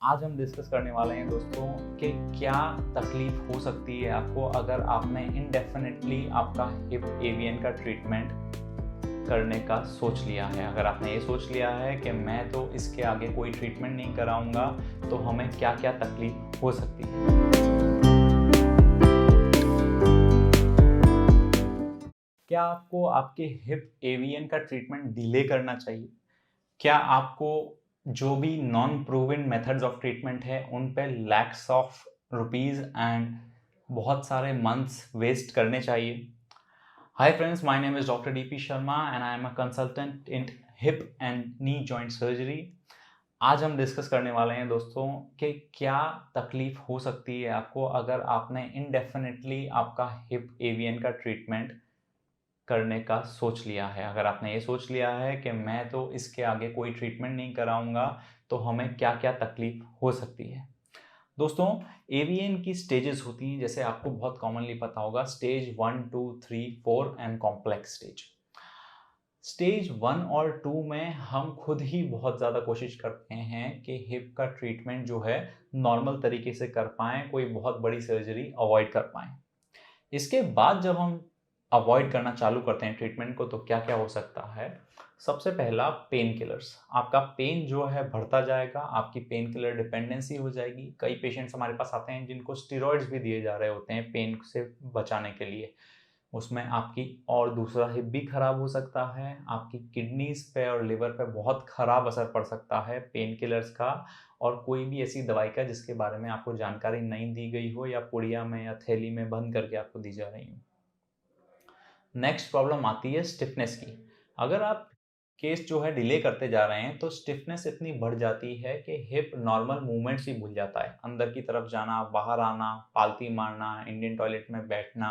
आज हम डिस्कस करने वाले हैं दोस्तों कि क्या तकलीफ हो सकती है आपको अगर आपने इनडेफिनेटली आपका हिप एवियन का ट्रीटमेंट करने का सोच लिया है। अगर आपने ये सोच लिया है कि मैं तो इसके आगे कोई ट्रीटमेंट नहीं कराऊंगा, तो हमें क्या क्या तकलीफ हो सकती है। क्या आपको आपके हिप एवियन का ट्रीटमेंट डिले करना चाहिए? क्या आपको जो भी non proven methods of treatment है उन पे लैक्स ऑफ रुपीज एंड बहुत सारे मंथ्स वेस्ट करने चाहिए? Hi friends, my name is doctor DP Sharma and I am a consultant in hip and knee joint surgery. आज हम डिस्कस करने वाले हैं दोस्तों कि क्या तकलीफ हो सकती है आपको अगर आपने इनडेफिनेटली आपका हिप एवियन का ट्रीटमेंट करने का सोच लिया है। अगर आपने ये सोच लिया है कि मैं तो इसके आगे कोई ट्रीटमेंट नहीं कराऊंगा, तो हमें क्या क्या तकलीफ हो सकती है। दोस्तों, एवीएन की स्टेजेस होती हैं, जैसे आपको बहुत कॉमनली पता होगा, stage 1, 2, 3, 4 and complex stage. Stage 1 और 2 में हम खुद ही बहुत ज़्यादा कोशिश करते हैं कि हिप का ट्रीटमेंट जो है नॉर्मल तरीके से कर पाएँ, कोई बहुत बड़ी सर्जरी अवॉइड कर पाएँ। इसके बाद जब हम अवॉइड करना चालू करते हैं ट्रीटमेंट को, तो क्या क्या हो सकता है। सबसे पहला, पेन किलर्स। आपका पेन जो है बढ़ता जाएगा, आपकी पेन किलर डिपेंडेंसी हो जाएगी। कई पेशेंट्स हमारे पास आते हैं जिनको स्टेरॉइड्स भी दिए जा रहे होते हैं पेन से बचाने के लिए। उसमें आपकी और दूसरा हिप भी खराब हो सकता है, आपकी किडनीज पे और लिवर पे बहुत खराब असर पड़ सकता है पेन किलर्स का, और कोई भी ऐसी दवाई का जिसके बारे में आपको जानकारी नहीं दी गई हो या पुड़िया में या थैली में बंद करके आपको दी जा रही हो। नेक्स्ट प्रॉब्लम आती है स्टिफनेस की। अगर आप केस जो है डिले करते जा रहे हैं तो स्टिफनेस इतनी बढ़ जाती है कि हिप नॉर्मल मूवमेंट्स ही भूल जाता है। अंदर की तरफ जाना, बाहर आना, पालती मारना, इंडियन टॉयलेट में बैठना,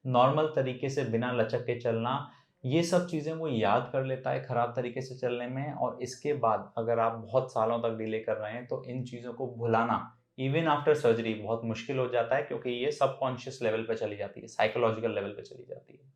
नॉर्मल तरीके से बिना लचक के चलना, ये सब चीज़ें वो याद कर लेता है खराब तरीके से चलने में। और इसके बाद अगर आप बहुत सालों तक डिले कर रहे हैं तो इन चीज़ों को भुलाना इवन आफ्टर सर्जरी बहुत मुश्किल हो जाता है, क्योंकि ये सबकॉन्शियस लेवल पे चली जाती है, साइकोलॉजिकल लेवल पे चली जाती है।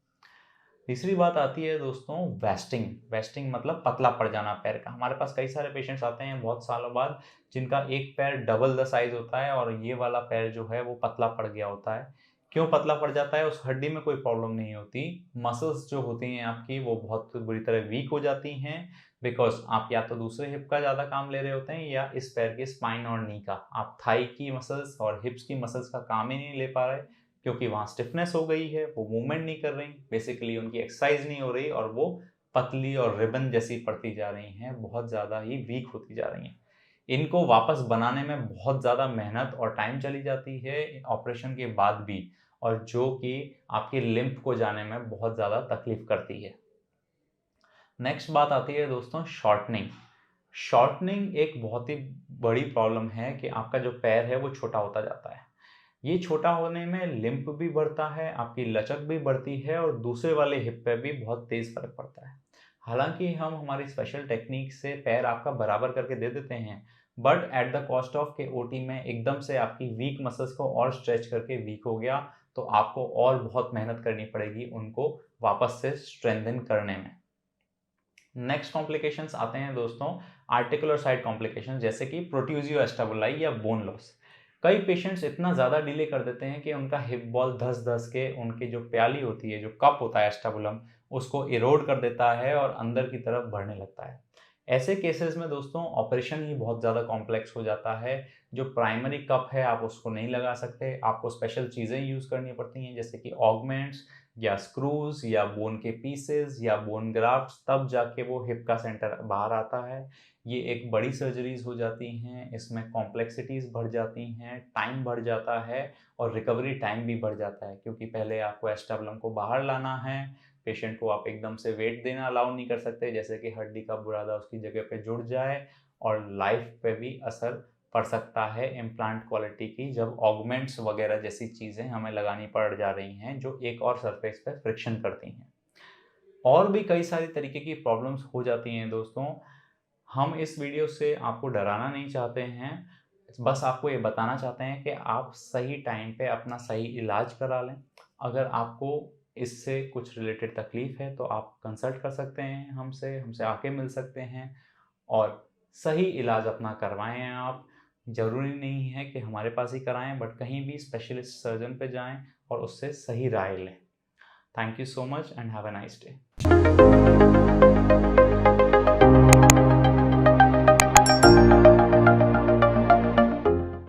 तीसरी बात आती है दोस्तों वेस्टिंग। वेस्टिंग मतलब पतला पड़ जाना पैर का। हमारे पास कई सारे पेशेंट्स आते हैं बहुत सालों बाद जिनका एक पैर डबल द साइज होता है और ये वाला पैर जो है वो पतला पड़ गया होता है। क्यों पतला पड़ जाता है? उस हड्डी में कोई प्रॉब्लम नहीं होती, मसल्स जो होती हैं आपकी वो बहुत बुरी तरह वीक हो जाती हैं, बिकॉज आप या तो दूसरे हिप का ज़्यादा काम ले रहे होते हैं या इस पैर के स्पाइन और नी का। आप थाई की मसल्स और हिप्स की मसल्स का काम ही नहीं ले पा रहे, क्योंकि वहाँ स्टिफनेस हो गई है, वो मूवमेंट नहीं कर रही, बेसिकली उनकी एक्सरसाइज नहीं हो रही और वो पतली और रिबन जैसी पड़ती जा रही हैं, बहुत ज़्यादा ही वीक होती जा रही हैं। इनको वापस बनाने में बहुत ज़्यादा मेहनत और टाइम चली जाती है ऑपरेशन के बाद भी, और जो कि आपके लिम्फ को जाने में बहुत ज़्यादा तकलीफ करती है। नेक्स्ट बात आती है दोस्तों शॉर्टनिंग। शॉर्टनिंग एक बहुत ही बड़ी प्रॉब्लम है कि आपका जो पैर है वो छोटा होता जाता है। ये छोटा होने में लिम्फ भी बढ़ता है, आपकी लचक भी बढ़ती है और दूसरे वाले हिप पे भी बहुत तेज फर्क पड़ता है। हालांकि हम हमारी स्पेशल टेक्निक से पैर आपका बराबर करके दे देते हैं, but at the cost of के ओटी में एकदम से आपकी वीक मसल्स को और स्ट्रेच करके वीक हो गया, तो आपको और बहुत मेहनत करनी पड़ेगी उनको वापस से स्ट्रेंथन करने में। नेक्स्ट कॉम्प्लिकेशंस आते हैं दोस्तों आर्टिकुलर साइड कॉम्प्लिकेशंस, जैसे कि प्रोट्यूजियो एस्टाबुलाई या बोन लॉस। कई पेशेंट्स इतना ज़्यादा डिले कर देते हैं कि उनका हिप बॉल धस धस के उनकी जो प्याली होती है, जो कप होता है एस्टाबुलम, उसको इरोड कर देता है और अंदर की तरफ बढ़ने लगता है। ऐसे केसेस में दोस्तों ऑपरेशन ही बहुत ज़्यादा कॉम्प्लेक्स हो जाता है। जो प्राइमरी कप है आप उसको नहीं लगा सकते, आपको स्पेशल चीज़ें यूज़ करनी पड़ती हैं, जैसे कि ऑगमेंट्स या स्क्रूज या बोन के पीसेस या बोन ग्राफ्ट्स, तब जाके वो हिप का सेंटर बाहर आता है। ये एक बड़ी सर्जरीज हो जाती हैं, इसमें कॉम्प्लेक्सिटीज़ बढ़ जाती हैं, टाइम बढ़ जाता है और रिकवरी टाइम भी बढ़ जाता है, क्योंकि पहले आपको एस्टाबुलम को बाहर लाना है। पेशेंट को आप एकदम से वेट देना अलाउ नहीं कर सकते, जैसे कि हड्डी का बुरादा उसकी जगह पे जुड़ जाए, और लाइफ पे भी असर पड़ सकता है इम्प्लांट क्वालिटी की, जब ऑगमेंट्स वगैरह जैसी चीज़ें हमें लगानी पड़ जा रही हैं जो एक और सरफेस पे फ्रिक्शन करती हैं। और भी कई सारी तरीके की प्रॉब्लम्स हो जाती हैं दोस्तों। हम इस वीडियो से आपको डराना नहीं चाहते हैं, बस आपको ये बताना चाहते हैं कि आप सही टाइम पे अपना सही इलाज करा लें। अगर आपको इससे कुछ रिलेटेड तकलीफ है तो आप कंसल्ट कर सकते हैं हमसे, हमसे आके मिल सकते हैं और सही इलाज अपना करवाएं आप। ज़रूरी नहीं है कि हमारे पास ही कराएं, बट कहीं भी स्पेशलिस्ट सर्जन पे जाएं और उससे सही राय लें। Thank you so much and have a nice day.